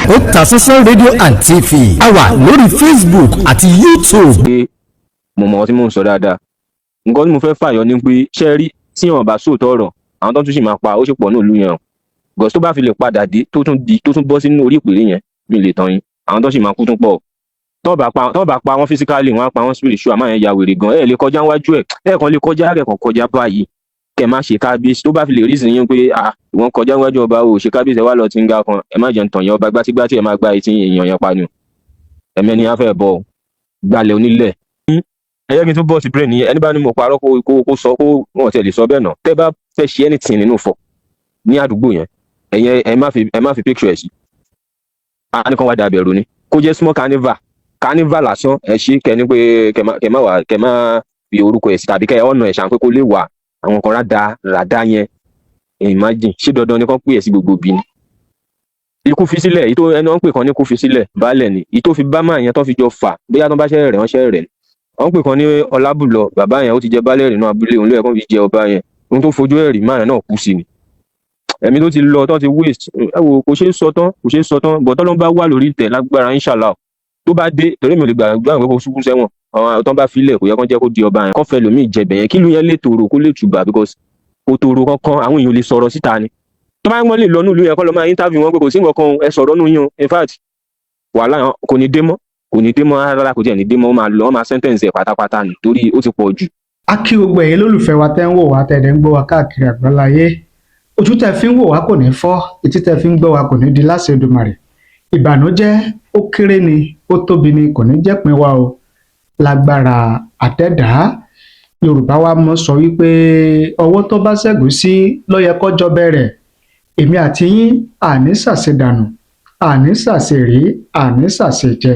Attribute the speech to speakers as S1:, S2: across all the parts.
S1: Otasansan rédíò and TV a wà lórí Facebook àti YouTube.
S2: pé mo mọ̀ ọ́ tí mò ń sọ dáadáa nǹkan tí mo fẹ́ fàyọ ni pé ṣe rí tí wọn bá sóòótọ́ ọ̀rọ̀ àwọn tó tún sì máa pa ó sì pọ̀ ní ìlú yẹn o gọ̀ọ́sì tó bá fi lè padà dé tó tún bọ́ sínú orí ìpèrè yẹn mi lè tán yín àwọn tó sì máa kú tún pọ̀ tó bá pa wọn physically wọn á pa wọn spiritual àmọ́ yẹn ya wèrè gan ẹ̀ lè kọjá wájú ẹ̀ kan lè kọjá rẹ̀ kan kọjá báyìí kẹ má ṣe kábíyèsí tó bá fi lè rí sí yín pé wọn kọjá wájú ọba o ṣe kábíyèsí ẹ wá lọ tí ń ga kan ẹ má jẹun tàn yẹn ọba gbátígbátí ẹ má gba etí èèyàn yẹn pa ni ẹmẹni á fẹ́ bọ gbalẹ̀ onílẹ̀ ẹ yẹ kí n tún bọ́ sí brain yẹn ẹni bá ní mo parọ́ kó sọ kó wọn tẹ̀ lè sọ bẹ́ẹ̀ náà tẹ́ bá fẹ́ ṣe anything nínú fọ ní àdúgbò yẹn ẹ̀yẹ ẹ má fi picture ẹ̀ sí a ní kàn wá dàbẹ̀rù ni kó jẹ́ small carnival lásán ẹ ṣe kẹ́ni pé kẹ́ má fi orúkọ ẹ̀ sí tàbí kẹ́ ọ̀nà ẹ̀ ṣàn pé kó lè wà àwọn kan ràdá yẹn imagine ṣé dandan ni kàn pè ẹ̀ sí gbogbo bí ni ikú fi sílẹ̀ èyí tó ẹni wọ́n pè kan ní kú fi sílẹ̀ baálẹ̀ ni èyí tó fi bá máa yẹn tó fi jọ fà bóyá tó bá ṣẹ́ rẹ̀ wọ́n ṣẹ́ rẹ̀ wọ́n pè kan ní ọlábùlọ bàbá yẹn ó ti jẹ baálẹ̀ rẹ̀ náà abúlé òun ló yẹ kó fi jẹ ọba yẹn ohun tó fojú ẹ̀rí máa yẹn náà kú sí ni ẹ̀mí tó ti lọ tó ti waste ẹ wò kò ṣeé sọ tán bọ̀ tọ́lọ́ bá wà lórí ìtẹ̀ lágbára inshallah tó bá dé torí mi ò lè gbàgbọ́ pé kó ṣubú sẹ́wọ̀n àwọn tó bá filẹ̀ kò yẹ kó jẹ́ kó di ọba yẹn kó fẹ́ lòmíì jẹbẹ̀ yẹn kí ló yẹn lè tòrò kó lè tùbà because kò tòrò kankan àwọn èèyàn lè sọ̀rọ̀ síta ni tó bá wọn lè lọ nílùú yẹn kọ́ lọ máa interview wọn pé kò sí nǹkan kan ẹ sọ̀rọ̀ nù yín in fact wàhálà kò ní dé mọ́ rárá kò tiẹ̀ ní dé mọ́ wọ́n máa sentence ẹ̀ pátápátá ni torí ó ti pọ̀ jù.
S3: a kí gbogbo ẹ̀yin lólùfẹ́ wa tẹ́ ń wò wá tẹ́ ẹ̀ ń gbọ́ wa káàkiri àgbáláyé ojú tẹ́ fi ń wò wá kò ní fọ́ etí tẹ́ fi ń gbọ́ wa kò ní di láṣẹ Èdùmàrè ìbànújẹ́ ó kéré ni ó tóbi ni kò ní jẹ́ pín wa o lágbára àtẹ̀dá Yorùbá wa mọ̀ sọ wípé ọwọ́ tó bá ṣẹ́gun sí ló yẹ kọ́jọ́ bẹ̀rẹ̀ èmi àti yín àní ṣàṣedànù àní ṣàṣeré àní ṣàṣejẹ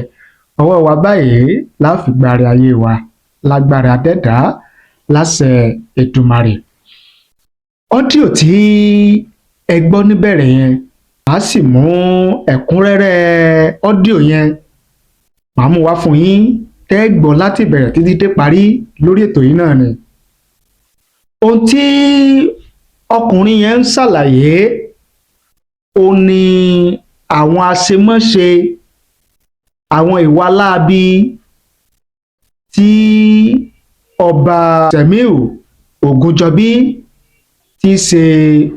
S3: ọwọ́ wa báyìí láfi gbáre ayé wa lágbára àtẹ̀dá láṣẹ Èdùmàrè ọ́díò tí ẹ gbọ́ níbẹ̀rẹ̀ yẹn màá sì mú ẹ̀kúnrẹ́rẹ́ ọ́díò yẹn màá mú wá fún yín tẹ́ ẹ gbọ́ láti bẹ̀rẹ̀ títí dé parí lórí ètò yìí náà ni. ohun tí ọkùnrin yẹn ń ṣàlàyé ó ní àwọn àṣemáṣe àwọn ìwà láabi tí ọba Sẹ̀míù Ògúnjọbí tí í ṣe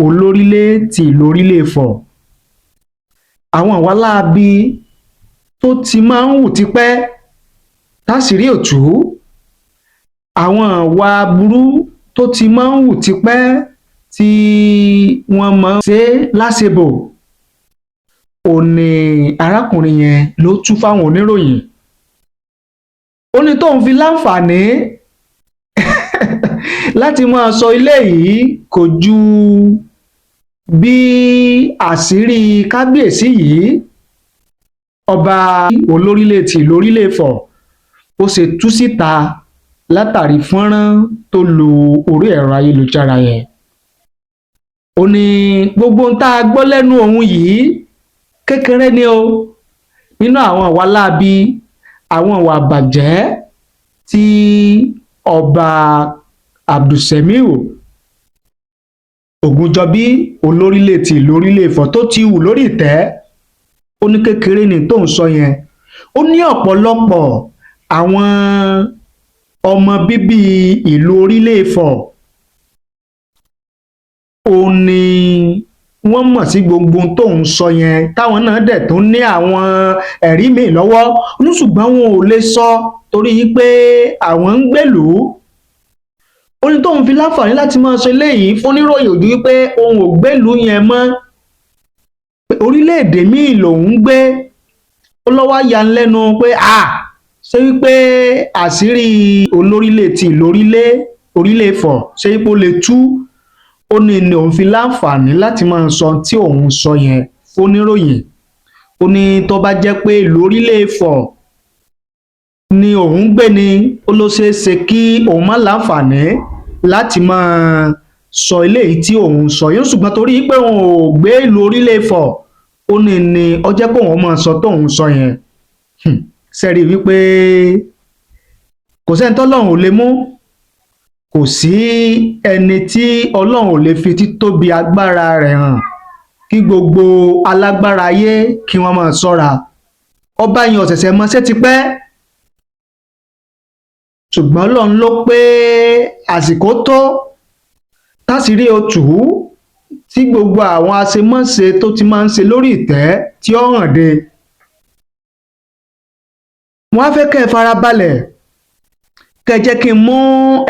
S3: olórílé ti ìlú Orílẹ̀-Ifọ̀ àwọn ìwà láabi tó ti máa ń hù tipẹ́ táṣìírí ò tú àwọn ìwà burú tó ti máa ń hù tipẹ́ tí wọ́n máa ń ṣe láṣebò ó ní arákùnrin yẹn ló tú fáwọn oníròyìn ó ní tóun fi láǹfààní láti máa sọ ilé yìí kò ju bí àṣírí kábíyèsí yìí ọba olórílẹ̀ ti ìlú Orílẹ̀-Ifọ̀ ó ṣe tú síta látàrí fọ́nrán tó lu orí ẹ̀rọ ayélujára yẹn ó ní gbogbo ohun tá a gbọ́ lẹ́nu òun yìí kékeré ni o nínú àwọn ìwà láabi àwọn ìwà àbàjẹ́ tí ọba Abdulsemiu Ògúnjọbí olórílẹ̀ ti ìlú Orílẹ̀-Ifọ̀ tó ti hù lórí ìtẹ́ ó ní kékeré ni tóun sọ yẹn ó ní ọ̀pọ̀lọpọ̀ àwọn ọmọ bíbí ìlú Orílẹ̀-Ifọ̀ ó ní wọ́n mọ̀ sí gbogbo tóun sọ yẹn táwọn náà dẹ̀ tó ní àwọn ẹ̀rí míì lọ́wọ́ ṣùgbọ́n wọn ò lè sọ torí pé àwọn ń gbèlú ó ní tóun fi láǹfààní láti máa sọ eléyìí fún oníròyìn ojú wípé òun ò gbèlú yẹn mọ́ orílẹ̀-èdè míì lòun ń gbé ó lọ́wọ́ ya ń lẹ́nu pé ṣé wípé àṣírí olórílẹ̀ ti ìlú Orílẹ̀-Ifọ̀ ṣé wípé ó lè tú ó ní òun fi láǹfààní láti máa sọ tí òun sọ yẹn fóníròyìn ó ní tó bá jẹ́ pé ìlú Orílẹ̀-Ifọ̀ ni òun gbé ni ó ló ṣeé ṣe kí òun má láǹfààní láti máa sọ eléyìí tí òun sọ yẹn ṣùgbọ́n torí pé òun ò gbé ìlú Orílẹ̀-Ifọ̀ ó ní ó jẹ́ pé òun máa sọ tóun sọ yẹn sẹ́rí wípé kò sẹ́ni tọ́lọ́run ò lè mú kò sí ẹni tí Ọlọ́run ò lè fi títóbi agbára rẹ̀ hàn kí gbogbo alágbára ayé kí wọ́n máa ṣọ́ra. Ọba yẹn ò ṣẹ̀ṣẹ̀ mọṣẹ́ tipẹ́, ṣùgbọ́n Ọlọ́run ló pé àsìkò tó táṣìírí ó tú tí gbogbo àwọn àṣemọ́ṣe tó ti máa ń ṣe lórí ìtẹ́ tí ó hàn dé. Wọ́n á fẹ́ kẹ́ ẹ farabalẹ̀ kẹ́ ẹ jẹ́ kí n mú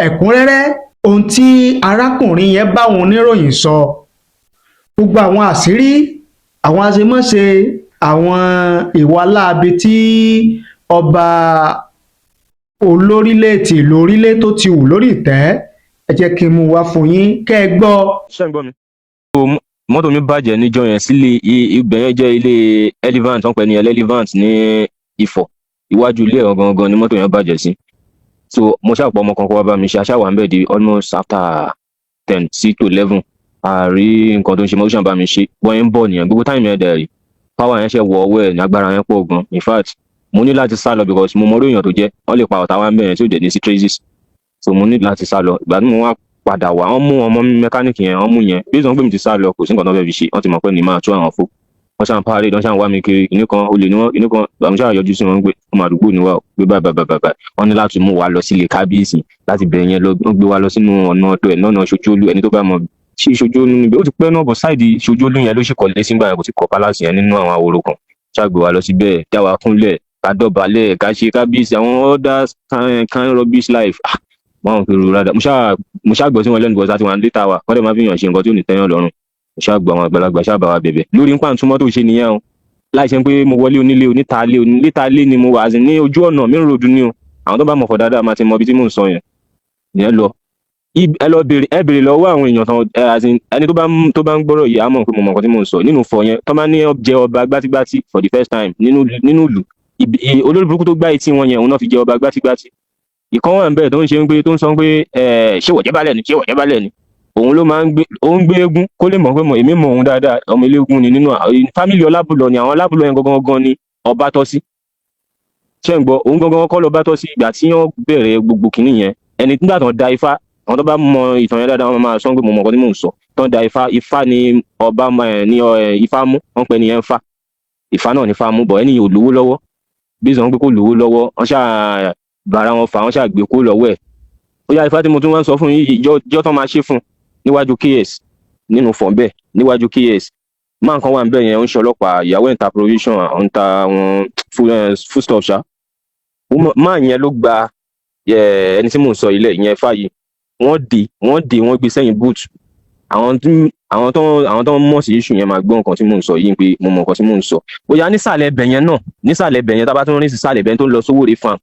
S3: ẹ̀kúnrẹ́rẹ́ ohun tí arákùnrin yẹn bá àwọn oníròyìn sọ. Gbogbo àwọn àṣírí, àwọn àṣemọ́ṣe, àwọn ìwà láabi tí ọba olórílẹ̀ tí ìlú orílẹ̀ tó ti wù lórí ìtẹ́, ẹ jẹ́ kí n mú wá fún yín kẹ́ ẹ gbọ́.
S2: ṣé ń gbọ́ mi. mọ́tò mi bàjẹ́ níjọ́ yẹn sílé ibẹ̀ yẹn jẹ́ ilé Elevant, wọ́n pè ní Elevant ní Ifọ̀, iwájú ilé ẹ̀ gangan ni mọ́tò yẹn bàjẹ́ sí. So mo ṣàpọ̀ ọmọ kan kó wá bá mi ṣe, aṣáwà ń bẹ̀ di almost after 10 sí to 11 àárí nǹkan tó ń ṣe mọ́ ṣàn bá mi ṣe wọ́n ń bọ̀ nìyẹn gbogbo táìmù yẹn dẹ̀ rí power yẹn ṣe wọ ọwọ́ ẹ̀ ní agbára yẹn pọ̀ gan. In fact mo ní láti sá lọ because mo mọ orí èèyàn tó jẹ́ wọ́n lè pa ọ̀tá wa ń bẹ̀rẹ̀ tí ò dẹ̀ ní sí traces, so mo ní láti sá lọ. Ìgbà tí mo wá padà wá wọ́n mú ọmọ mẹkáníìkì yẹn, wọ́n mú yẹn bí ìsọ̀n pé mi ti sá lọ kò sí nǹkan tó fẹ́ fi ṣe, wọ́n ti mọ̀ pé ní máa tú àwọn fó, wọ́n ṣàn parí wọ́n ṣàn wá mi kiri ìní kan olè ní wọ́n ìní kan àmì ṣáà yọjú sí wọn gbé ọmọ àdúgbò ní wa gbé báyìí wọ́n ní láti mú wa lọ sílé kábíyèsí láti bẹ̀rẹ̀ yẹn lọ wọ́n gbé wa lọ sínú ọ̀nà ọ̀dọ̀ ẹ̀ náà Ṣojóolú. Ẹni tó bá mọ̀ ṣí Ṣojóolú níbi ó ti pẹ́ náà bọ̀ sáìdì Ṣojóolú yẹn ló ṣì kọ́lé sígbà yẹn kò ti kọ́ pálásì yẹn nínú àwọn àwòrò kan, ṣàgbé wa lọ síbẹ̀ dá wa kúnlẹ̀ ká dọ̀bálẹ̀ ká ṣe kábíyèsí àwọn other kind rubbish life. Wọ́n fi rú rádà mo ṣáà gbọ́ sí wọn lẹ́nu bọ́sá tí wọ́n á létà wa kọ́dẹ̀ máa fi yàn ṣe nǹkan tí ò ní tẹ́yàn lọ́rùn. Mo ṣáà gbọ́ àwọn àgbàlagbà ṣáà bá wa bẹ̀bẹ̀ lórí nǹkan àtúmọ̀ tó ṣe nìyẹn o, láì ṣe pé mo wọlé onílé onítalé ni mo wà ní ojú ọ̀nà main road ni o. Àwọn tó bá mọ̀ fọ̀ dáadáa máa ti mọ ibi tí mò ń sọ yẹn lọ. Ẹ lọ béèrè lọ́wọ́ àwọn èèyàn tán ẹni tó bá ń gbọ́rọ̀ yìí á mọ̀ pé mo mọ̀ nǹkan tí mò ń sọ. Nínú fọ̀ yẹn tó máa ní jẹ ọba gbátígbátí for the first time nínú ìlú, olórí burúkú tó gbá etí wọn yẹn òun náà fi jẹ ọba gbátígbátí. Ìkan wà ń bẹ̀ tó ń ṣe pé tó ń sọ pé ṣé wọ̀jẹ́ balẹ̀ ni òun ló máa ń gbé eégún kó lè mọ̀ pé èmi mọ̀ òun dáadáa, ọmọ eléégún ni nínú fámìlì Ọlábùlọ ni àwọn Ọlábùlọ yẹn gangan ni ọba tọ́ sí. Ṣé ń gbọ́ òun gangan kọ́ lọ́ba tọ́ sí. Ìgbà tí wọ́n bẹ̀rẹ̀ gbogbo kìíní yẹn ẹni nígbà tó ń da ifá, àwọn tó bá mọ ìtàn yẹn dáadáa wọ́n máa sọ pé mo mọ̀ nǹkan tí mò ń sọ. Tó ń da ifá ni ọba ní ifá mú, wọ́n pè ní yẹn fá, ifá náà ní ifá mú bọ̀ ẹni ò lówó lọ́wọ́ bí sọ pé kò lówó lọ́wọ́ wọ́n ṣáà bára wọn fà wọ́n ṣáà gbé kó lọ́wọ́ ẹ̀. Ó yá ifá tí mo tún wá ń sọ fún yìí ìjọ tán máa ṣe fún níwájú KS nínú fọ̀n bẹ́ẹ̀ níwájú KS máa nǹkan wà ń bẹ̀ yẹn ń ṣe ọlọ́pàá ìyàwó ẹ̀ ń ta provision ń ta àwọn foodstuff ṣá. Máa yẹn ló gba ẹni tí mò ń sọ ilẹ̀ ìyẹn fàyè wọ́n gbé sẹ́yìn boot. Àwọn tó ń mọ̀ sí issue yẹn máa gbọ́ nǹkan tí mò ń sọ yìí pé mo mọ̀ nǹkan tí mò ń sọ. Bóyá nísàlẹ̀ ẹbẹ̀ yẹn náà nísàlẹ̀ ẹbẹ̀ yẹn tá bá tún rìn sísàlẹ̀ ẹbẹ̀ tó ń lọ Sówóré farm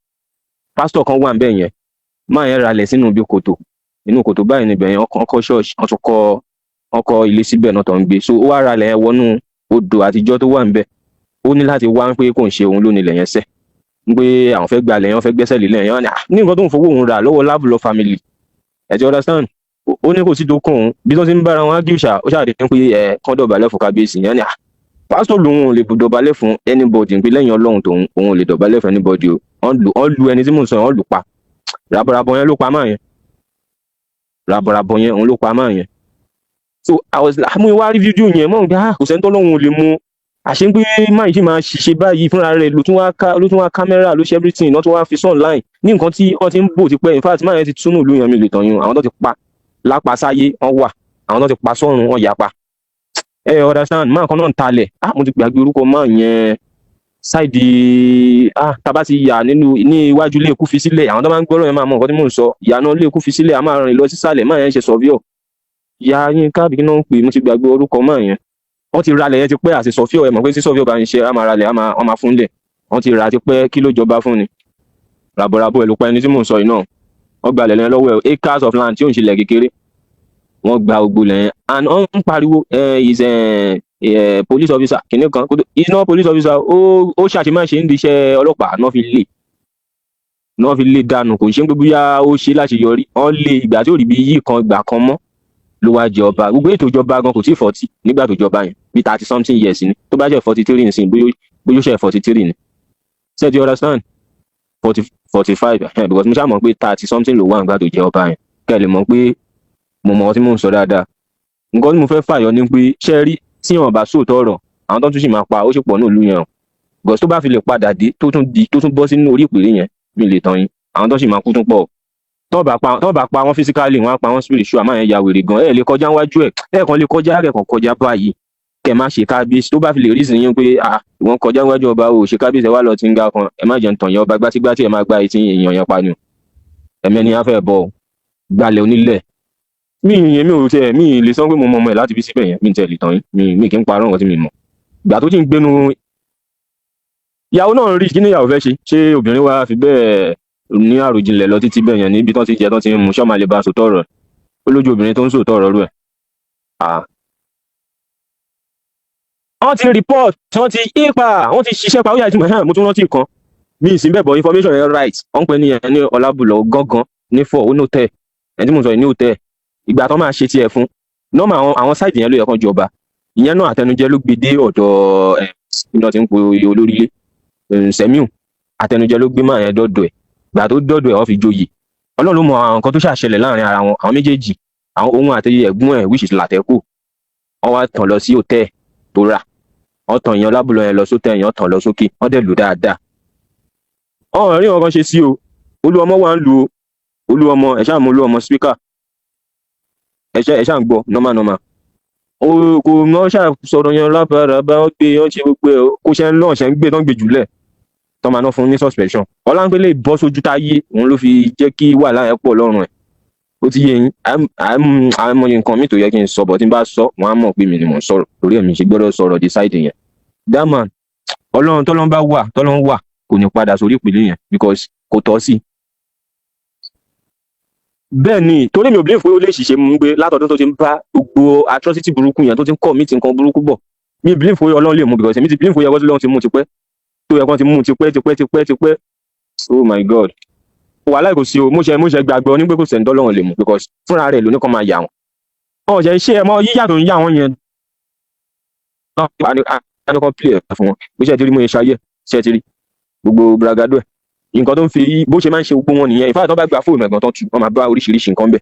S2: pásítọ̀ kan wà ń bẹ̀ yẹn máa yẹn ralẹ̀ sínú ibi kòtò inú kòtò báyìí níbẹ̀ yẹn ọkọ̀ ṣọ́ọ̀ṣì wọ́n tún kọ́ ilé síbẹ̀ náà tó ń gbé. So ó wá ralẹ̀ yẹn wọnú odò àtijọ́ tó wà ń bẹ̀, ó ní láti wá pé kò ń ṣe òun lónìí lẹ̀yẹn sẹ́ pé àwọn fẹ́ gbalẹ̀ yẹn wọ́n fẹ́ gbẹ́sẹ̀ lé lẹ́yìn wọn ní nǹkan tó ń fowó òun rà lọ́wọ́ Lábùlọ family ẹ ti understand. Ó ní kò sí tó kàn òun bí wọ́n ti ń bára wọn á gíṣà ó ṣàdé pé kán dọ̀bálẹ̀ fún kábíyèsí yẹn ni pásítọ̀ lòun ò lè dọ̀bálẹ̀ fún anybody pé lẹ́yìn Ọlọ́run tòun òun ò lè dọ̀bálẹ̀ fún anybody o. Wọ́n lu ẹni tí mò ń sọ wọ́n lù pa ràbọ̀ràbọ̀ yẹn ló pa máa yẹn ràbọ̀ràbọ̀ yẹn òun ló pa máa yẹn. So mo wá rí fídíò yẹn mọ̀ nígbà kò sẹ́ni tọ́lọ́run ò lè mú àṣẹ pé máa ṣe máa ṣiṣẹ́ báyìí fúnra rẹ̀ ló tún wá kámẹ́rà ló ṣe everything náà tún wá fi sọ online ní nǹkan tí wọ́n ti ń bò ti pẹ́ in fact máa yẹn ti túnú ìlú yẹn mi lè tàn yín àwọn tó ti pa lápá sáyé wọ́n wà àwọn tó ti pa sọ́run wọ́n yà pa understand máa kan náà ń talẹ̀ mo ti gbàgbé orúkọ máa yẹn ṣáìdì tábà ti yà ní iwájú ilé ikú fi sílẹ̀ àwọn tó máa ń gbọ́rọ̀ yẹn máa mọ nǹkan tí mò ń sọ ìyànà ilé ikú fi sílẹ̀ a máa rìn lọ sísàlẹ̀ máa yẹn ṣe sọ̀fíọ̀ ìyá yín káàbì kí náà ń pè mo ti gbàgbé orúkọ máa yẹn wọ́n ti ralẹ̀ yẹn ti pẹ́ àti sọ̀fíọ̀ ẹ̀ mọ̀ pé tí sọ̀fíọ̀ bá ń ṣe a máa ralẹ̀ a máa fúnlẹ̀ wọ́n ti rà ti pẹ́ kí ló jọba fún ni ràbọ̀ràbọ̀ ẹ̀ ló pa ẹni tí mò ń sọ yìí náà wọ́n gbalẹ̀ lẹ́yìn lọ́wọ́ acres of land tí ò ń ṣẹlẹ̀ kékeré wọ́n gba gbogbo lẹ́yìn and wọ́n ń pariwo is police officer kìnìún kan is not police officer ó ṣàṣemáṣe ń di iṣẹ́ ọlọ́pàá náà fi lè dànù kò ṣe ń gbogbo yá ó ṣe láti yọrí wọ́n lé ìgbà tí ò rí bí yí kan gbà kan mọ́ ló wá jẹ ọba gbogbo ètò ìjọba gan kò tí 40 nígbà tó jọba yẹn bí 30 something years ni tó bá jẹ́ 43 nìsín bóyá ṣe 43 ni ṣé you understand 45 because mo ṣáà mọ̀ pé 30 something ló wà nígbà tó jẹ ọba yẹn kẹ́ ẹ lè mọ̀ pé mo mọ̀ tí mò ń sọ dáadáa. Nǹkan tí mo fẹ́ fàyọ ni pé ṣe rí tí wọn bá sóòótọ́ ọ̀rọ̀ àwọn tó tún sì máa pa ó sì pọ̀ ní ìlú yẹn o gọ̀ọ́sì tó bá fi lè padà dé tó tún bọ́ sínú orí ìpèrè yẹn mi lè tàn yín àwọn tó sì máa kú tún pọ̀ tó bá pa wọn physically wọn á pa wọn spiritual máa yẹn ya wèrè gan ẹ lè kọjá níwájú ẹ kan lè kọjá rẹ kan kọjá báyìí kẹ má ṣe kábíyèsí tó bá fi lè rí ìsìn yín pé ìwọ̀n kọjá níwájú ọba o ṣe kábíyèsí ẹ wá lọ tí ń ga kan ẹ má jẹun tàn yẹn ọba gbátígbátí ẹ má gba etí èèyàn yẹn pa ni ẹ̀mí á fẹ́ bọ̀ gbalẹ̀ onílẹ̀ mi ò tẹ mi lè sọ pé mo mọ ọmọ ẹ láti bí síbẹ̀ yẹn mi tẹ lè tàn yín mi kì í parọ́ nǹkan tí mi mọ̀ ìgbà tó ti ń gbénu ìyàwó náà rí kí ni ìyàwó fẹ́ ṣe obìnrin wa fi bẹ́ẹ̀ ní àròjinlẹ̀ lọ títí bẹ́ẹ̀ yẹn níbi tán ti jẹ tán ti ń mu ṣọ́ọ́ máa lè ba sòótọ́ ọ̀rọ̀ ó lójú obìnrin tó ń sòótọ́ ọ̀rọ̀ rú ẹ̀. wọ́n ti report wọ́n ti wọ́n ti ṣiṣẹ́ pa ó yà ìtumọ̀ mo tún rántí kan mi ìsìn bẹ́ẹ̀ bọ̀ information yẹn right wọ́n pè ní ọlábùlọ̀ gángan ní fọ́ ó ní òtẹ́ ẹ̀ tí mo sọ ní òtẹ́ ìgbà tó máa ṣe tiẹ̀ fún nọ́ọ̀mù àwọn sáìtì yẹn ló yẹ kán jọba ìyẹn náà àtẹnujẹ ló gbé dé ọ̀dọ̀ iná tí ń po olórílé Sẹ́míù àtẹnujẹ ló gbé máa yẹn dọ́dọ̀ ẹ̀ gbà tó dọ́dọ̀ ẹ̀ wọ́n fi joyè Ọlọ́run ló mọ àwọn nǹkan tó ṣàṣẹlẹ̀ láàrin ara wọn àwọn méjèèjì àwọn ohun àti ẹ̀gbọ́n ẹ̀ which is Látẹ́kù wọ́n wá tàn lọ sí hòtẹ́ẹ̀ tó rà wọ́n tàn èèyàn lábùlọ yẹn lọ sótẹ́ èèyàn tàn lọ sókè wọ́n dẹ̀ lù dáadáa ọ̀hún rí wọn kan ṣe sí o Olúọmọ wà ń lu Olúọmọ ẹ̀ ṣáà mú Olúọmọ spíkà ẹ̀ ṣáà ń gbọ́ normal kò mọ́ ṣáà sọ̀rọ̀ yẹn lábàrábà wọ́n gbé wọ́n ṣe gbogbo ẹ̀ kó ṣe ń lọ́ọ̀ ṣe ń gbé tán gbé jùlẹ̀ tọ́ máa ná fún ní suspension ọláńpẹ́lẹ́ bọ́ sójú táyé òun ló fi jẹ́ kí wàhálà yẹn pọ̀ lọ́rùn ẹ̀ ó ti yé yín àmọye nǹkan mi tó yẹ kí n sọ bọ̀ tí n bá sọ wọn á mọ̀ pé mi ni mò ń sọ̀rọ̀ torí ẹ̀mí ṣe gbọ́dọ̀ sọ̀rọ̀ decide yẹn that man Ọlọ́run tọ́lọ́run wà kò ní padà sórí ìpìlẹ̀ yẹn because kò tọ́ sí. bẹ́ẹ̀ ni torí mi ò believe pé ó lè ṣiṣẹ́ mú gbé látọ̀dún tó ti ń bá gbogbo atrocity burúkú yẹn tó ti ń commit nǹkan burúkú bọ̀ mi believe pé Ọlọ́run lè mú because èmi ti believe pé Ọlọ́run ti mú tipẹ́ tó yẹ kán ti mú tipẹ́ oh my god wàhálà kò sí o mo ṣe gbàgbọ́ ní pé kò sẹ́ni tọ́lọ́run lè mú because fúnra rẹ̀ ló ní kàn máa yà wọ́n ọ̀ṣẹ̀ iṣẹ́ ẹ̀ mọ́ yíyà tó ń yà wọ́n yẹn kan play ẹ̀ fún wọn bó ṣe ti rí mo ṣe ṣayé ṣe ti rí gbogbo bragado ẹ̀ nǹkan tó ń fi bó ṣe máa ń ṣe gbogbo wọn nìyẹn ìfáà tó bá gba fóònù ẹ̀gbọ́n tó tù wọ́n máa bá oríṣiríṣi nǹkan bẹ̀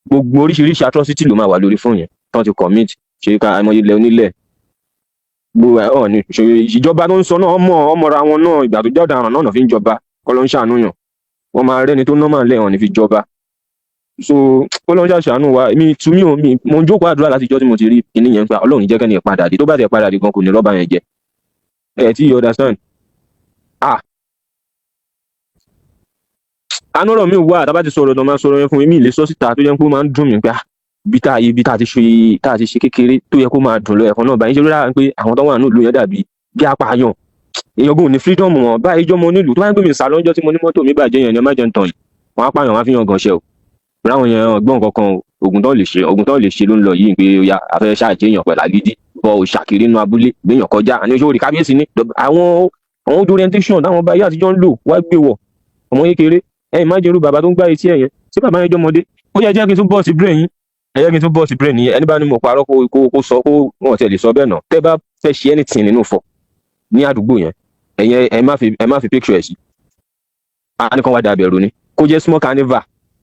S2: gbogbo oríṣiríṣi atrocity ló máa wà lórí fóònù yẹn tó ti commit ṣe ká àìmọye ilẹ̀ onílẹ̀ gbogbo ọ̀ ní ìjọba tó ń sọ náà ọmọra wọn náà ìgbà tó jẹ́ ọ̀daràn náà fi ń jọba kọ́ ló ń ṣàánú yàn wọ́n máa rẹ́ni tó normal lẹ́hàn ní fi jọba so kọ́ ló ń ṣàánú wa mo ń jókòó àdúrà láti jọ́ tí mo ti rí kíní yẹn pa Ọlọ́run jẹ́ kẹ́ni ìpadà dé tó bá tẹ̀ padà dé gan kò ní rọ́bà yẹn jẹ ẹ̀ tí you understand anọ́rọ̀ mi wà tá bá ti sọ̀rọ̀ tó máa sọ̀rọ̀ yẹn fún mi lè sọ síta tó yẹ kó máa ń dùn mí pé bí tá a ti ṣe kékeré tó yẹ kó máa dùn lọ ẹ̀kan náà báyìí ṣe rárá pé àwọn tó wà ní ìlú yẹn dàbí bí apààyàn èèyàn gùn ní freedom wọn báyìí jọmọ onílù tó bá ń gbé mi sá lọ́jọ́ tí mo ní mọ́tò mi bàjẹ́ yẹn ni má jẹ́ ń tàn yìí wọn apààyàn wọn fi hàn gànṣẹ́ o ráwọn yẹn ọgbọ́n kankan ogun tó lè ṣe ló ń lọ yìí pé ya afẹ́ ṣáàjẹ́ èèyàn pẹ̀lú agídí bọ òṣàkiri inú abúlé gbéyàn kọjá àní oṣù orí kábíyèsí ní àwọn orientation táwọn bá yá àtijọ́ ń lò wá gbé wọ̀ ọmọ kékeré ẹ̀yin má jẹ́rú bàbá tó ń gbá etí ẹ̀yẹn tí bàbá yẹn jọmọdé ó yẹ jẹ́ kí n tún bọ́ọ̀sì brain yín ẹ̀yẹ́ kí n tún bọ́ọ̀sì brain yín ẹni bá ní mo parọ́ kó sọ kó wọ́n tẹ̀ lè sọ bẹ́ẹ̀ náà tẹ́ bá fẹ́ ṣe anything nínú fọ ní àdúgbò yẹn ẹ̀yẹ ẹ má fi picture ẹ̀ sí a ní kàn wá dàbẹ̀rù ni kó jẹ́ small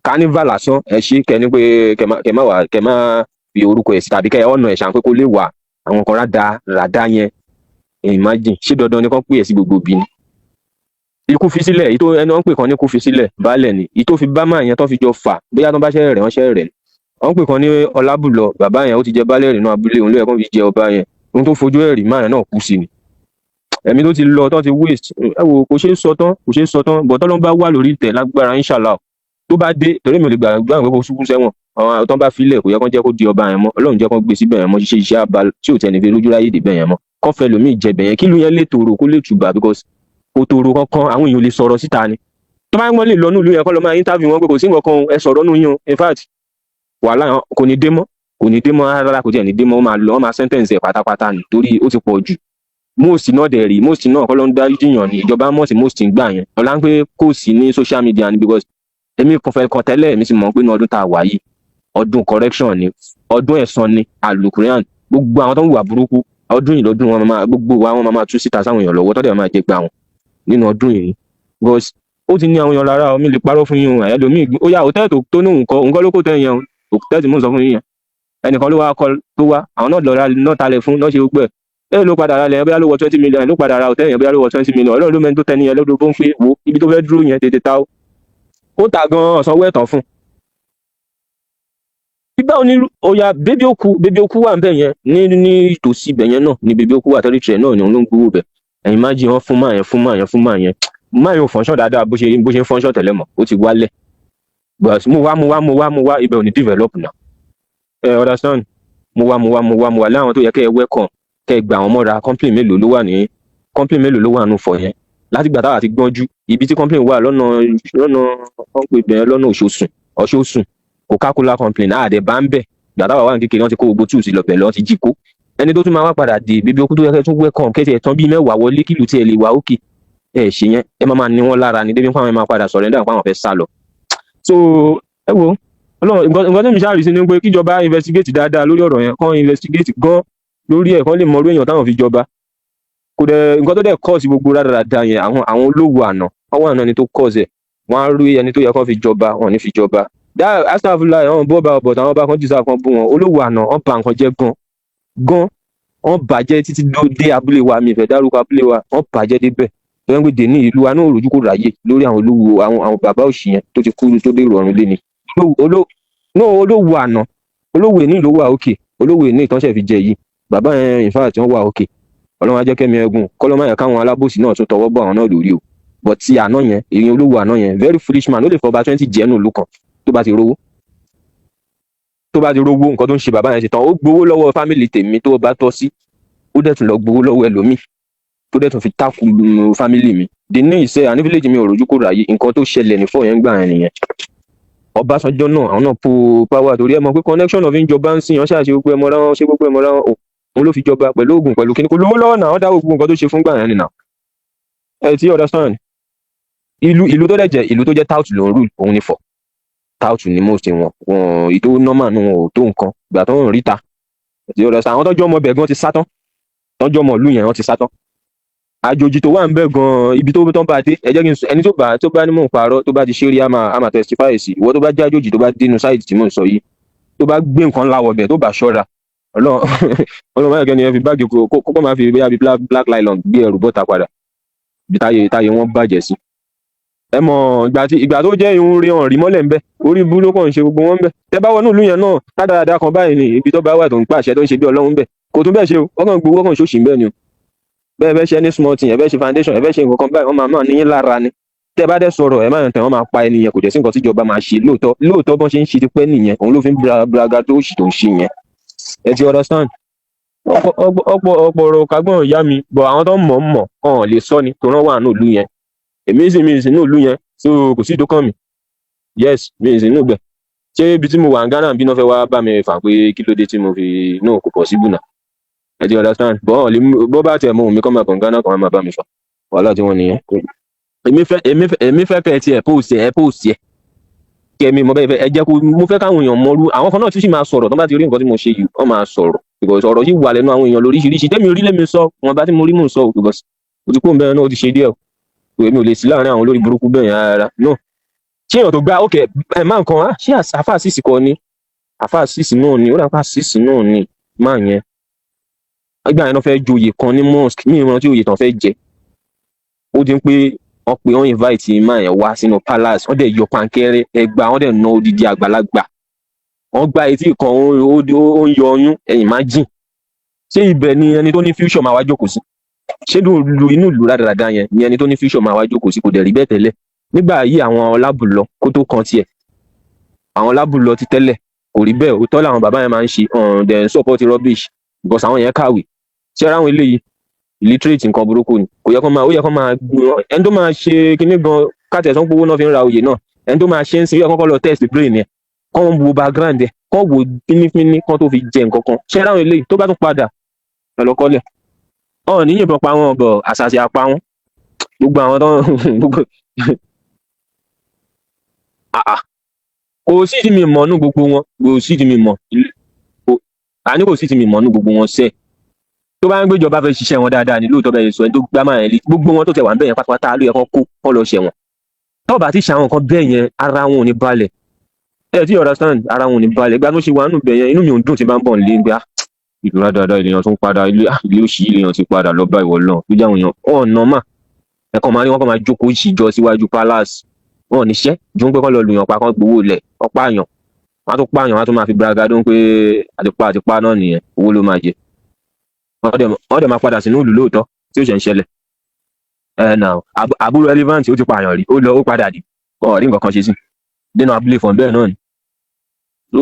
S2: carnival lásán ẹ ṣe kẹ́ni pé kẹ́ má fi orúkọ ẹ̀ sí tàbí kẹ́ ọ̀nà ẹ̀ ṣàn pé kó lè wà àwọn kan ràdá yẹn imagine ṣé dandan ni kàn pè ẹ̀ sí gbogbo bí ni ikú fi sílẹ̀ ìtò ẹni wọ́n pè kan ní ikú fi sílẹ̀ baálẹ̀ ni ìtò fi bá máa yẹn tó fi jọ fà bóyá tó bá ṣẹ́ rẹ̀ wọ́n ṣẹ́ rẹ̀ ni wọ́n pè kan ní ọlábùlọ bàbá yẹn ó ti jẹ baálẹ̀ rẹ̀ náà abúlé òun ló yẹ kó fi jẹ ọba yẹn ohun tó fojú ẹ̀rí máa yẹn náà kú sí ni ẹ̀mí tó ti lọ tó ti waste ẹ wò kò ṣeé sọ tán bọ̀ tọ́lọ́ bá wà lórí ìtẹ̀ lágbára inshallah tó bá dé torí mi ò lè gbàgbọ́ pé kó ṣubú sẹ́wọ̀n àwọn tó bá filẹ̀ kò yẹ kó jẹ́ kó di ọba yẹn mọ́ Ọlọ́run jẹ́ kó gbé síbẹ̀ yẹn mọ́ ṣiṣẹ́ iṣẹ́ abal tí ò tẹ̀ ní fi lójú ráyè dé bẹ̀ yẹn mọ́ kọ́fẹ́ lómi ìjẹbẹ̀ yẹn kí ló yẹn lè tòrò kó lè tùbà because kò tòrò kankan àwọn èèyàn lè sọ̀rọ̀ síta ni tó bá ń gbọ́n lè lọ nílùú yẹn kọ́ lọ máa interview wọn pé kò sí nǹkan kan ẹ sọ̀rọ̀ nù yín in fact wàhálà kò ní dé mọ́ rárá kò tiẹ̀ ní dé mọ́ wọ́n máa sentence ẹ̀ pátápátá ni torí ó ti pọ̀ jù most náà dẹ̀ rí most náà kọ́ ló ń darí jiyàn ní ìjọba mọ̀ sí most ń gbà yẹn ọ̀la ń pé kò sí ní social media ni because èmi kò fẹ́ kọ́ tẹ́lẹ̀ èmi sì mọ̀ pé ní ọdún tá a wà yìí ọdún correction ni ọdún ẹ̀san ni alukurian gbogbo àwọn tó ń wà burúkú ọdún yìí lọ́dún wọn máa tú síta sáwọn èèyàn lọ́wọ́ tọ́dẹ̀ máa jẹ gbà wọn nínú ọdún yìí because ó ti ní àwọn èèyàn lára omi lè parọ́ fún yín o ẹlòmíì ó yá hòtẹ́ẹ̀lì tó ní nǹkan ló kó tẹ́ yẹn hòtẹ́ẹ̀lì mò ń sọ fún yín yẹn ẹnìkan ló wá kọ tó wá àwọn náà talẹ̀ fún náà ṣe gbogbo ẹ̀ ló padà ra lẹ̀ bóyá ló wọ 20 million ló padà ra hòtẹ́ẹ̀lì yẹn bóyá ló wọ 20 million ọlọ́run ló mẹ́ni tó tẹni yẹn lọ́dún bó ń pé wo ibi tó fẹ́ dúró yẹn tètè ta ó ta gan ọ̀sánwó ẹ̀tàn fún. ibà òní ọ̀yà bébí òkú wà ń bẹ̀ yẹn ní ìtòsí ibẹ̀ yẹn náà ní bébí òkú wà tẹ́lẹ̀ náà ni òun ló ń gbowó bẹ̀ ẹ̀yin má jí wọn fún máa yẹn máa yóò fọ́nṣọ́ dáadáa bó ṣe ń fọ́nṣọ́ tẹ́lẹ̀ mọ́ ó ti wálẹ̀ but mo wá ibẹ̀ ò ní develop náà understand mo wá láwọn tó yẹ kẹ́ ẹ welcome kẹ́ ẹ gbà wọn mọ́ra complain mélòó ló wà nù fọ̀ yẹn láti gbà táwa ti gbọ́njú ibi tí complain wà lọ́nà wọ́n pè bẹ́ẹ̀ lọ́nà ọ̀ṣọ́sùn Coca-Cola complain àdẹ̀ bá ń bẹ̀ gbà táwa wà ní kékeré wọ́n ti kó gbogbo tools lọ bẹ̀ lọ́n ti jí kó ẹni tó tún máa wá padà dé bíbí okú tó yẹ kẹ́ tún welcome kẹ́ tiẹ̀ tán bíi 10 wọlé kílù tí ẹ lè wá òkè ẹ ṣe yẹn ẹ máa ní wọn lára ní débi fáwọn ẹ máa padà sọ̀rọ̀ ẹ̀dá fáwọn fẹ́ sá lọ so ẹ wo nǹkan tó mi ṣáà rí sí ni pé kíjọba investigate dáadáa lórí ọ̀rọ̀ yẹn kán investigate gan lórí ẹ̀ kán lè mọ orí èèyàn táwọn fi jọba kò dẹ̀ nǹkan tó dẹ̀ cause gbogbo rádaràda yẹn àwọn olówó àná wọ́n wà náà ni tó cause ẹ̀ wọ́n á rí ẹni tó yẹ kán fi jọba wọn ò ní fi jọba astagfirullah àwọn bọ́ọ̀bà ọ̀bọ̀ táwọn bá kan jù sáà kan bú wọn olówó àná wọ́n bà nǹkan jẹ́ gan wọ́n bàjẹ́ títí dé abúlé wa mi ìfẹ́ dárúkọ abúlé wa wọ́n bàjẹ́ débẹ̀ wọ́n gbé dèní ìlú wa náà rojú kò ráyè lórí àwọn olówó àwọn bàbá òṣì yẹn tó ti kú tó dé ìrọ̀rùn lé ni olówó àná olówó èní ló wà òkè olówó èní ìtọ́sẹ̀ fi jẹ yìí bàbá yẹn in fact wọ́n wà òkè ọlọ́run á jẹ́ kẹ́mi ẹ̀gùn kọ́lọ́mọ yẹn káwọn alábòsí náà tún tọwọ́ bọ̀ àwọn náà lórí o but ti àná yẹn èyí olówó àná yẹn very foolish man ó lè fọba 20 jẹ́nu ìlú kan tó bá ti rówó nǹkan tó ń ṣe bàbá yẹn ti tán ó gbowó lọ́wọ́ fámìlì tèmi tó bá tọ́ sí ó dẹ̀ tún lọ gbowó lọ́wọ́ ẹlòmíì tó dẹ̀ tún fi tákù fámìlì mi dè ní ìṣe àní fíléjì mi ò rojú kò ráyè nǹkan tó ṣẹlẹ̀ ní fọ́ yẹn gbà yẹn nìyẹn Ọbásanjọ́ náà àwọn náà po power torí ẹ mọ̀ pé connection of ìjọba ń sìn yàn ṣáà ṣe gbogbo ẹmọ ráwọn òun ló fi jọba pẹ̀lú oògùn pẹ̀lú kíní kò lówó lọ́wọ́ náà wọ́n dá gbogbo nǹkan tó ṣe fún gbà yẹn nìyà ẹ ti understand ìlú tó dẹ̀ jẹ́ ìlú tó jẹ́ tout ló ń rule òun ni fọ̀ tout ni most wọn ìtò normal nu wọn ò tó nǹkan ìgbà tó ń ríta ẹ ti understand àwọn tọ́jú ọmọ bẹ̀ gan ti sátán tọ́jú ọmọ ìlú yẹn wọ́n ti sátán àjòjì tó wà ń bẹ gan ibi tó tán bá dé ẹ jẹ́ kí n sọ ẹni tó bá ní mò ń parọ́ tó bá ti ṣe rí àmà testify sí ìwọ tó bá jẹ́ àjòjì tó bá dénú sáìtì tí mò ń sọ yìí tó bá gbé nǹkan láwọ̀ bẹ̀ tó bá ṣọ́ra ọlọ́run máa kẹ́ni ẹ fi báàgì kókó máa fi bóyá bíi black nylon gbé ẹrù bọ́ta padà bí táyé wọn bàjẹ́ sí. ẹ mọ̀ ìgbà tó jẹ́ irun rí hàn rí mọ́lẹ̀ ń bẹ orí ibú ló kàn ń ṣe gbogbo wọn ń bẹ tẹ bá wọnú ìlú yẹn náà dáadáa kan báyìí ni ibi tó bá wà tó ń pàṣẹ tó ń ṣe bí ọlọ́run bẹ kò tún bẹ́ẹ̀ ṣe o ọkàn gbowó ọkàn ṣòṣì ń bẹ ni o bẹ́ẹ̀ ṣe ní small thing ẹ bẹ́ẹ̀ ṣe foundation ẹ bẹ́ẹ̀ ṣe nǹkan kan báyìí wọ́n máa níyín lára ni tẹ́ bá dẹ̀ sọ̀rọ̀ ẹ máa ń tẹ̀ wọ́n máa pa ẹni yẹn kò jẹ́ sí nǹkan tíjọba máa ṣe lóòótọ́ bọ́n ṣe ń ṣe ti pẹ́ nìyẹn òun ló fi ń braga tó ṣì tó ń ṣe yẹn ẹ ti understand ọ̀pọ̀ ọ̀rọ̀ kagbọ́n ìyá mi bọ̀ àwọn tó mọ̀ ọ̀hún lè sọ ni tó rán wà ní ìlú yẹn èmi sì ní ìlú yẹn so kò sí ìdókàn mi yes mi sì ní ìgbẹ́ ṣé ibi tí mo wà ń Ghana bí náà fẹ́ wá bá mi fà pé kí ló dé tí mo fi náà kò possible náà ẹ ti understand bọ́ bá tiẹ̀ mọ òun mi kọ́ máa bọ̀ Ghana kan máa bá mi fà wàhálà tí wọ́n nìyẹn èmi fẹ́ tiẹ̀ post ẹ̀ kẹ́mi mo bẹ́ẹ̀ ẹ jẹ́ kó mo fẹ́ káwọn èèyàn mọ́rú àwọn kan náà tún sì máa sọ̀rọ̀ tó bá ti rí nǹkan tí mo ṣe yìí wọ́n máa sọ̀rọ̀ because ọ̀rọ̀ yìí wà lẹ́nu àwọn èèyàn lóríṣiríṣi tẹ́mi orí lèmi sọ wọn bá tí mo rí mò ń sọ because o ti kó bẹ́ẹ̀ náà o ti ṣe díẹ̀ o èmi ò lè sí láàrin àwọn olórí burúkú bẹ́ẹ̀ yẹn rárá no ṣé èèyàn tó gba ok ẹ̀ máa nǹkan á ṣé àfáà sísì kọ ni àfáà sísì náà ni ó dà pa sísì náà ni máa yẹn ìgbà yẹn náà fẹ́ joyè kan ní mosque ní ìran tí oyè tán fẹ́ jẹ ó dín pé wọ́n pe wọ́n invite máa yẹn wá sínú palace wọ́n dẹ̀ yọ pankẹ́rẹ́ ẹgbà wọ́n dẹ̀ ná odidi àgbàlagbà wọ́n gba etí kan ó ń yọ ọyún ẹ̀yìn má jìn ṣé ibẹ̀ ni ẹni tó ní future máa wá jókòó sí ṣé inú ìlú rádaràda yẹn ni ẹni tó ní future máa wá jókòó sí kò dẹ̀ rí bẹ́ẹ̀ tẹ́lẹ̀ nígbà yìí àwọn lábùlọ kó tó kan tiẹ̀ àwọn lábùlọ ti tẹ́lẹ̀ kò rí bẹ́ẹ̀ òótọ́ làwọn bàbá yẹn máa ń ṣe then support rubbish because àwọn yẹn kàwé ṣé ara àwọn eléyìí illiterate nǹkan burúkú ni kò yẹ kó máa ó yẹ kó máa gbìyànjú ẹni tó máa ṣe kinní gan káàtì ẹ̀sán gbowó náà fi ń ra oyè náà ẹni tó máa ṣe ń sin yóò kọ́kọ́ lọ test brain yẹn kọ́ ń wo background ẹ̀ kọ́ wo fínífíní kọ́ tó fi jẹ nǹkan kan ṣé ara àwọn eléyìí tó bá tún padà lọ́kọ́lẹ̀ ọ̀hún ní yìnbọn pa wọn bọ̀ àṣàṣì apá wọn gbogbo àwọn tó gbogbo kò sí ti mi mọ̀ nú gbogbo wọn kò sí ti mi mọ̀ àní kò sí ti mi mọ̀ nú gbogbo wọn sẹ́ẹ̀ tó bá ń gbéjọba fẹ́ ṣiṣẹ́ wọn dáadáa ní lóòótọ́ bẹ́ẹ̀ sọ ẹni tó gbá máa yẹn lé gbogbo wọn tó tẹ̀ wá ń bẹ̀ yẹn pátápátá ló yẹ kán kó kán lọ ṣẹ̀wọ̀n tó bá ti ṣàwọn nǹkan bẹ́ẹ̀ yẹn ara wọn ò ní balẹ̀ ẹ tí understand ara wọn ò ní balẹ̀ ìgbà tó ṣe wà nù bẹ̀yẹn inú mi ò dùn tí bá ń bọ̀ nílé gbá ìlú dáadáa ènìyàn tó ń padà ilé òṣì ènìyàn ti padà lọ bá ìwọ lọ ló jẹ́ àwọn èèyàn ọ̀nà mà ẹ̀kan máa ní wọ́n kàn máa jókòó ìṣìjọ síwájú palace wọn ò níṣẹ́ ju ń pé kọ́ lọ lùyàn pa kán gbowó lẹ̀ ọ̀pá àyàn wọ́n á tún pààyàn wọ́n á tún máa fi bragadó pé àtipá náà nìyẹn owó ló máa jẹ wọ́n dẹ̀ máa padà sínú ìlú lóòótọ́ tí ó ṣe ń ṣẹlẹ̀ àbúrò relevant ó ti pààyàn rí ó lọ ó padà dì ọ̀ rí nǹkan kan ṣe sí dénú abúlé fọ̀n bẹ́ẹ̀ náà ni so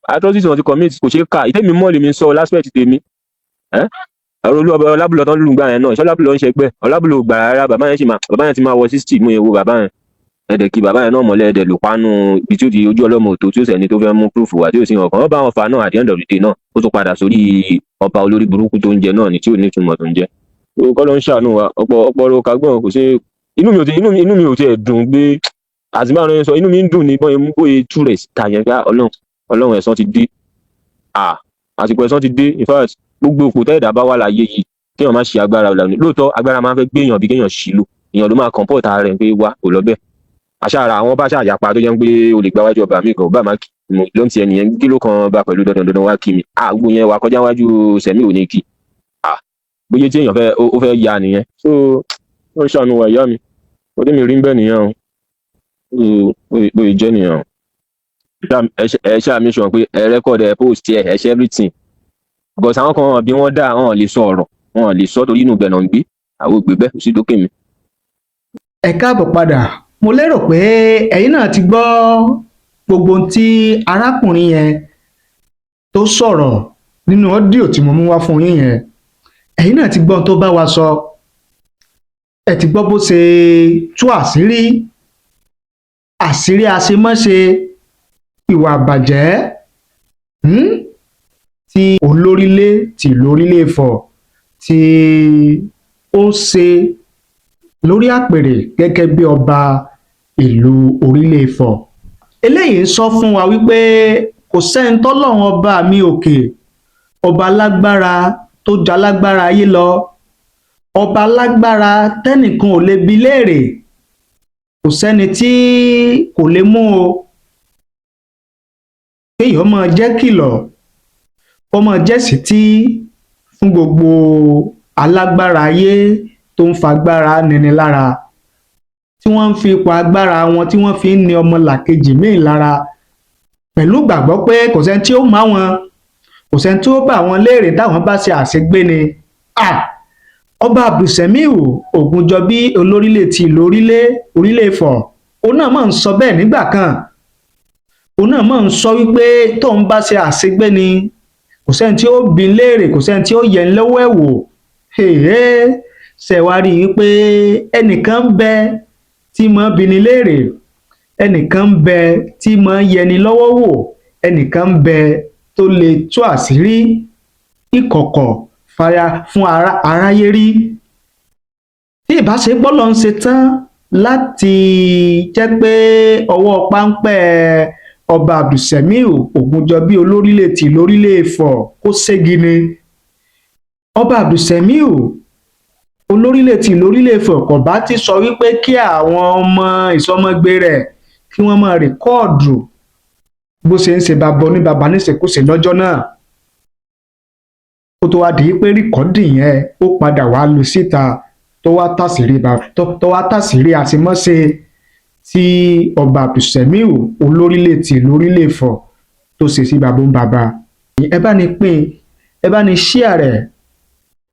S2: atrocity wọn ti commit kò ṣeé kà ìtẹ́mi mọ́ lèmi sọ láspẹ̀tì tèmi ọ̀rọ̀ ọlábùlọ̀ tán lùgbà yẹn náà ìṣọ́lábùlọ̀ ń ṣe pẹ́ ọlábùlọ̀ gbà rárá bàbá yẹn ti máa wọ 60 mú ewu bàbá yẹn ẹ̀dẹ̀ kí bàbá yẹn náà mọ̀lẹ́ ẹ̀dẹ̀ lò pánú ibi tí ó di ojú ọlọ́mọ òtó tí ó sẹ́ni tó fẹ́ mú proof wá tí ó sì hàn kàn wọ́n bá wọn fà náà at the end of the day náà ó tún padà sórí ọba olórí burúkú tó ń jẹ náà ni tí ò ní ìtumọ̀ tó ń jẹ kọ́ ló ń ṣàánú wa ọ̀pọ̀ kagbọ́n kò ṣe inú mi ò tiẹ̀ dùn pé àti báwọn ẹni sọ inú mi ń dùn ní bọ́n yẹn mú bóyá tú rẹ̀ síta yẹn pé ọlọ́run ẹ̀san ti dé àsìkò ẹ̀san ti dé in fact gbogbo òpó tẹ́ẹ̀dá bá wà láyé yìí kéèyàn má ṣe agbára ọ̀làwìn lóòótọ́ agbára máa ń fẹ́ gbéyàn bí kéèyàn ṣì lò èèyàn ló máa comport ara rẹ̀ pé wá kò lọ bẹ́ẹ̀ àṣàrà àwọn bá ṣàyàpá tó jẹ́ pé o lè gba wájú ọba mi kan ọba máa kì í ló ń ti ẹnìyẹn kí ló kan bá pẹ̀lú dandan wá kí mi gbogbo yẹn wà kọjá wájú sẹ̀mí ò ní kì bóyá tí èèyàn ó fẹ́ ya nìyẹn so ó ṣàánú wa ìyá mi ó dé mi rí bẹ́ẹ̀ nìyẹn bóyá jẹ́ nìyẹn ẹ ṣáà mi sọ pé ẹ rẹ́kọ̀dù ẹ post ẹ ṣe everything but àwọn kan bí wọ́n dá wọn lè sọ ọ̀rọ̀ wọn lè sọ torí inú ibẹ̀ náà ń gbé àwọn ògbé bẹ́ẹ̀ kò sí dókè mi.
S3: ẹ káàbọ̀ padà mo lérò pé ẹ̀yin náà ti gbọ́ gbogbo ohun tí arákùnrin yẹn tó sọ̀rọ̀ nínú ọ́díò tí mo mú wá fún yín yẹn ẹ̀yin náà ti gbọ́ ohun tó bá wa sọ ẹ ti gbọ́ bó ṣe tú àṣírí àṣemáṣe ìwà àbàjẹ́ tí olórílé tí lórílé Ifọ̀ tí ó ń ṣe lórí àpèrè gẹ́gẹ́ bí ọba ìlú orílẹ̀ Ifọ̀ eléyìí ń sọ fún wa wípé kò sẹ́ni tọ́lọ́run ọba mi òkè ọba lágbára tó jalágbára ayé lọ ọba lágbára tẹ́nìkan ò lè bi léèrè kò sẹ́ni tí kò lè mú o kéèyàn máa jẹ́ kìlọ̀ kó máa jẹ́ sítí fún gbogbo alágbára ayé tó ń fagbára nini lára tí wọ́n ń fi ipò agbára wọn tí wọ́n fi ń ni ọmọlàkejì míì lára pẹ̀lú gbàgbọ́ pé kò sẹ́ni tí ó má wọn kò sẹ́ni tí ó bá wọn léèrè táwọn bá ṣe àṣegbé ni ọba Abdulsemiu Ògúnjọbí olórílẹ̀ ti ìlú orílẹ̀ Ifọ̀ òun náà máa ń sọ bẹ́ẹ̀ nígbà kan òun náà máa ń sọ wípé tóun bá ṣe àṣegbé ni kò sẹ́ni tí ó bi léèrè kò sẹ́ni tí ó yẹ ń lọ́wọ́ ẹ̀ wò ṣe wá rí i pé ẹnìkan ń bẹ tí mo bini léèrè ẹnìkan ń bẹ tí mo yẹni lọ́wọ́ wò ẹnìkan ń bẹ tó lè tú àṣírí ìkọ̀kọ̀ fún aráyé rí tí ìbáṣepọ̀ ló ń ṣe tán láti jẹ́ pé ọwọ́ páńpẹ́ ọba Abdulsemiu Ògúnjọbí olórílẹ̀ tí lórílẹ̀ Ifọ̀ kó ségi ni ọba Abdulsemiu olórílẹ̀ tí lórílẹ̀ Ifọ̀ kò bá ti sọ wípé kí àwọn ọmọ ìsọmọgbé rẹ̀ kí wọ́n máa rìkọ́ọ̀dù bó ṣe ń ṣe bàbá oníbàbá níṣekúṣe lọ́jọ́ náà kó tó wá di pé rìkọ́ọ̀dì yẹn ó padà wá lu síta tó wá tàṣírí àṣemáṣe tí ọba Abdulsemiu olórílẹ̀ tí lórílẹ̀ Ifọ̀ tó ṣe sí bàbá ń bàbá ẹ bá ní pín ẹ bá ní ṣíà rẹ̀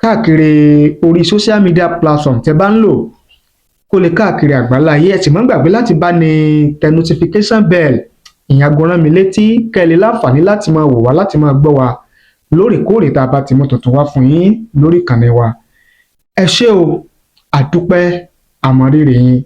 S3: káàkiri orí social media platform tẹ́ bá ń lò kó lè káàkiri àgbáláyé ẹ sì má gbàgbé láti bá ní tẹ notification bell ìyẹn aago rán mi létí kẹ́lẹ́ láǹfààní láti máa wò wá láti máa gbọ́ wa lóòrèkóòrè tá a bá ti mú tuntun wá fún yín lórí ìkànnì wa ẹ ṣé o àdúpẹ́ àmọrírì yín.